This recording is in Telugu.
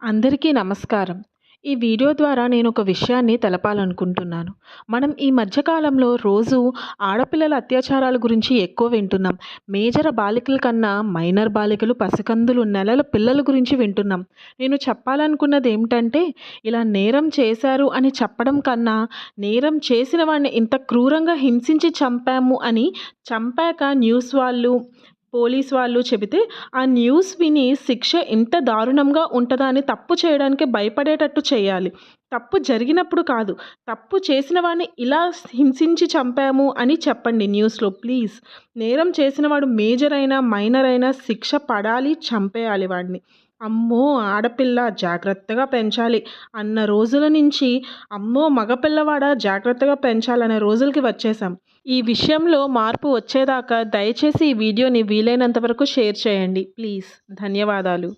అందరికీ నమస్కారం. ఈ వీడియో ద్వారా నేను ఒక విషయాన్ని తెలపాలనుకుంటున్నాను. మనం ఈ మధ్య కాలంలో రోజు ఆడపిల్లల అత్యాచారాల గురించి ఎక్కువ వింటున్నాం. మేజర్ బాలికల కన్నా మైనర్ బాలికలు, పసికందులు, నెలల పిల్లల గురించి వింటున్నాం. నేను చెప్పాలనుకున్నది ఏమిటంటే, ఇలా నేరం చేశారు అని చెప్పడం కన్నా, నేరం చేసిన వాడిని ఇంత క్రూరంగా హింసించి చంపాము అని చంపాక న్యూస్ వాళ్ళు, పోలీస్ వాళ్ళు చెబితే, ఆ న్యూస్ విని శిక్ష ఇంత దారుణంగా ఉంటదా అని తప్పు చేయడానికి భయపడేటట్టు చేయాలి. తప్పు జరిగినప్పుడు కాదు. తప్పు చేసిన వాడిని ఇలా హింసించి చంపాము అని చెప్పండి న్యూస్‌లో ప్లీజ్. నేరం చేసిన వాడు మేజర్ అయినా, మైనర్ అయినా శిక్ష పడాలి, చంపేయాలి వాడిని. అమ్మో! ఆడపిల్ల జాగ్రత్తగా పెంచాలి అన్న రోజుల నుంచి, అమ్మో! మగపిల్లవాడా జాగ్రత్తగా పెంచాలనే రోజులకి వచ్చేసాం. ఈ విషయంలో మార్పు వచ్చేదాకా దయచేసి ఈ వీడియోని వీలైనంత వరకు షేర్ చేయండి ప్లీజ్. ధన్యవాదాలు.